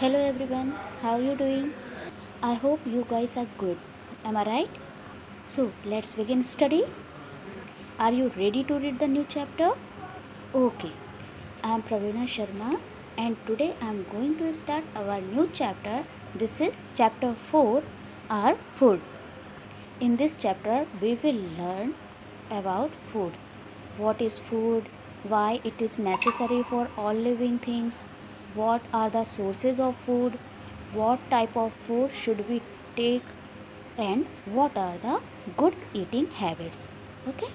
Hello everyone, how are you doing? I hope you guys are good. Am I right? So let's begin study. Are you ready to read the new chapter? Okay, I am Praveena Sharma and today I am going to start our new chapter. This is chapter 4, our food. In this chapter, we will learn about food. What is food? Why it is necessary for all living things? What are the sources of food? What type of food should we take? And what are the good eating habits? Okay?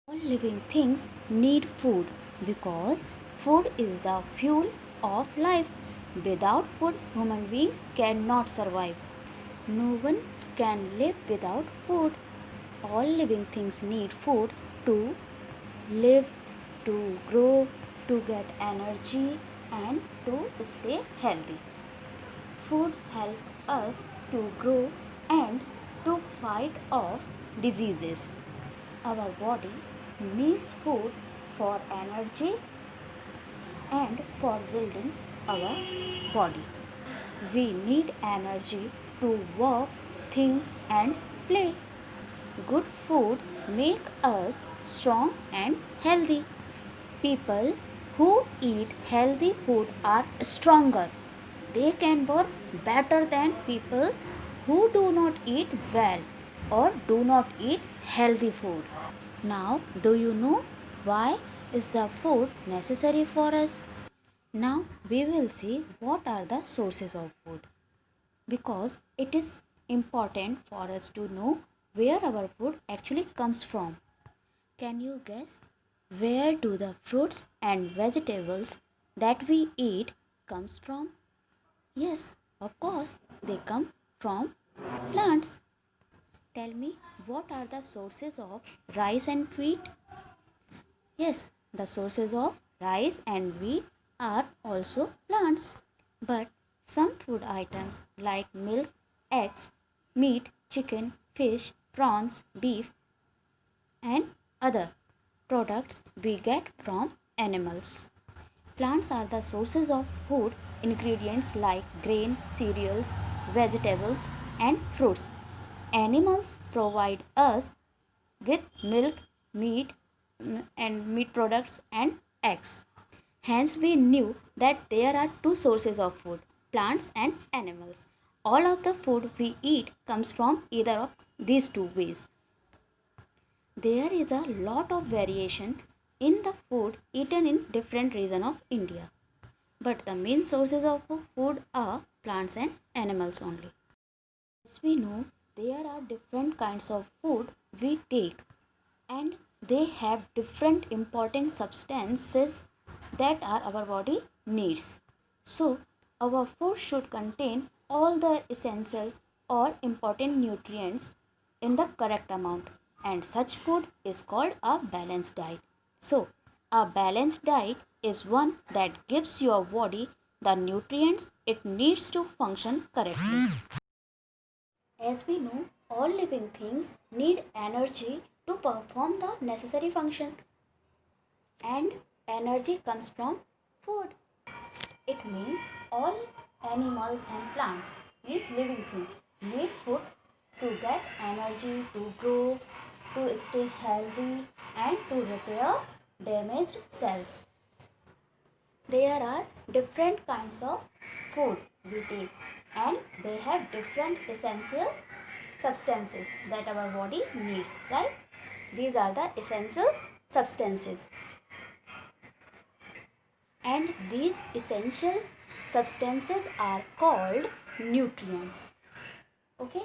All living things need food because food is the fuel of life. Without food, human beings cannot survive. No one can live without food. All living things need food to live, to grow, to get energy, and to stay healthy. Food helps us to grow and to fight off diseases. Our body needs food for energy and for building our body. We need energy to work, think and play. Good food make us strong and healthy. People who eat healthy food are stronger. They can work better than people who do not eat well or do not eat healthy food. Now, do you know why is the food necessary for us? Now we will see what are the sources of food, because it is important for us to know where our food actually comes from. Can you guess where do the fruits and vegetables that we eat comes from? Yes, of course, they come from plants. Tell me, what are the sources of rice and wheat? Yes, the sources of rice and wheat are also plants. But some food items like milk, eggs, meat, chicken, fish, prawns, beef, and other products we get from animals. Plants are the sources of food ingredients like grain, cereals, vegetables, and fruits. Animals provide us with milk, meat, and meat products and eggs. Hence, we knew that there are two sources of food, plants and animals. All of the food we eat comes from either of these two ways. There is a lot of variation in the food eaten in different regions of India. But the main sources of food are plants and animals only. As we know, there are different kinds of food we take and they have different important substances that are our body needs. So, our food should contain all the essential or important nutrients in the correct amount, and such food is called a balanced diet. So, a balanced diet is one that gives your body the nutrients it needs to function correctly. As we know, all living things need energy to perform the necessary function, and energy comes from food. It means all animals and plants, these living things, need food to get energy, to grow, to stay healthy, and to repair damaged cells. There are different kinds of food we take, and they have different essential substances that our body needs, right? These are the essential substances, and these essential substances are called nutrients. Okay,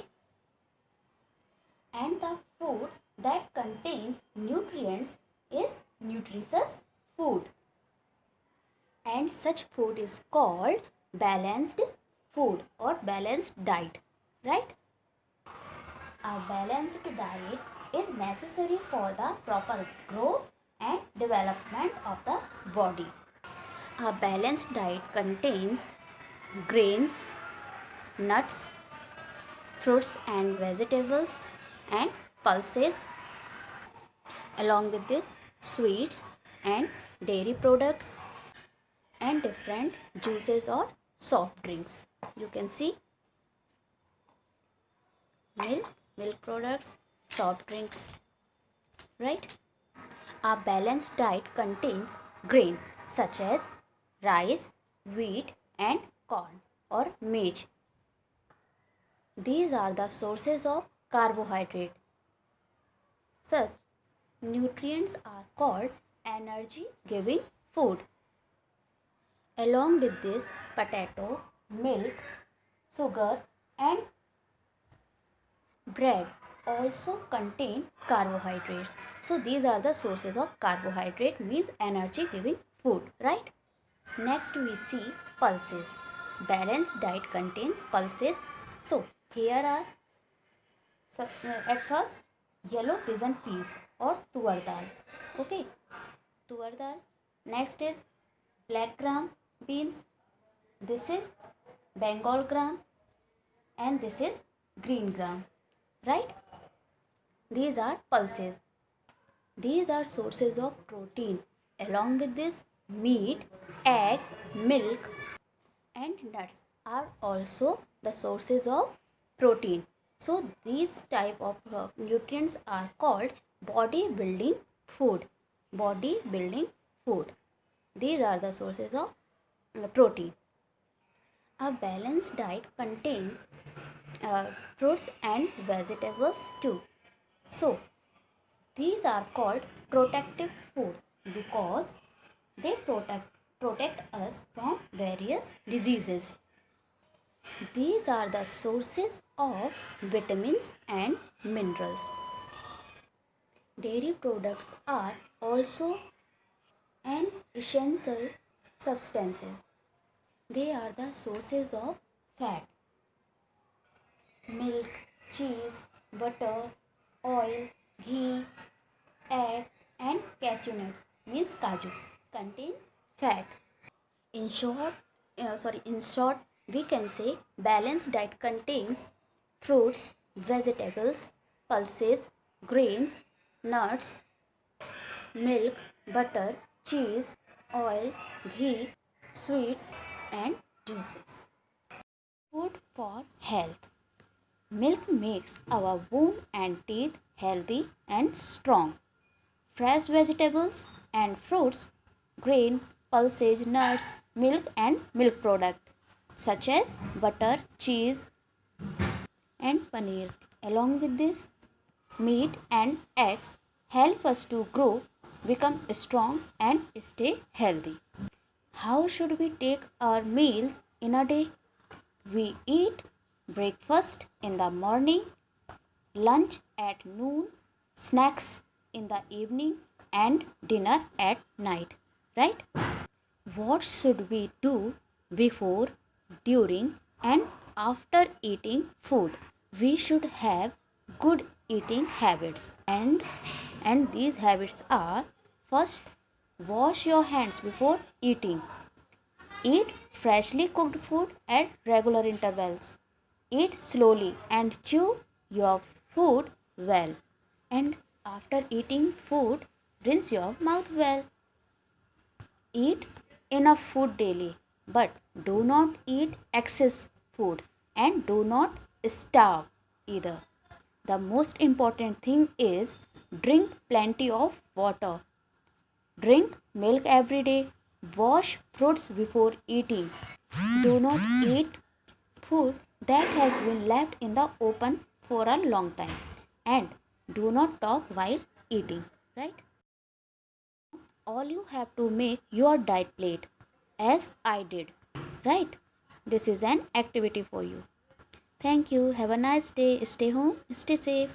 and the food that contains nutrients is nutritious food, and such food is called balanced food or balanced diet, right? A balanced diet is necessary for the proper growth and development of the body. A balanced diet contains grains, nuts, fruits and vegetables, and pulses. Along with this, sweets and dairy products, and different juices or soft drinks. You can see milk products, soft drinks, right? A balanced diet contains grain such as rice, wheat and corn or maize. These are the sources of carbohydrate. Such nutrients are called energy giving food. Along with this, potato, milk, sugar and bread also contain carbohydrates. So these are the sources of carbohydrate, means energy giving food, right? Next we see pulses. Balanced diet contains pulses. So here are at first yellow pigeon peas or tuar dal. Okay, tuar dal. Next is black gram beans. This is Bengal gram and this is green gram, right? These are pulses. These are sources of protein. Along with this, meat, egg, milk and nuts are also the sources of protein. So these type of nutrients are called body building food. Body building food. These are the sources of protein. A balanced diet contains fruits and vegetables too. So these are called protective food because they protect us from various diseases. These are the sources of vitamins and minerals. Dairy products are also an essential substances. They are the sources of fat. Milk, cheese, butter, oil, ghee, egg and cashew nuts means kaju contains fat. In short, we can say balanced diet contains fruits, vegetables, pulses, grains, nuts, milk, butter, cheese, oil, ghee, sweets, and juices. Food for health. Milk makes our bone and teeth healthy and strong. Fresh vegetables and fruits, grain, pulses, nuts, milk and milk products such as butter, cheese and paneer. Along with this, meat and eggs help us to grow, become strong and stay healthy. How should we take our meals in a day? We eat breakfast in the morning, lunch at noon, snacks in the evening and dinner at night, right? What should we do before, during and after eating food? We should have good eating habits and these habits are: first, wash your hands before eating. Eat freshly cooked food at regular intervals. Eat slowly and chew your food well. And after eating food, rinse your mouth well. Eat enough food daily, but do not eat excess food and do not starve either. The most important thing is drink plenty of water. Drink milk every day. Wash fruits before eating. Do not eat food that has been left in the open for a long time. And do not talk while eating, right? All you have to make your diet plate as I did, right? This is an activity for you. Thank you. Have a nice day. Stay home. Stay safe.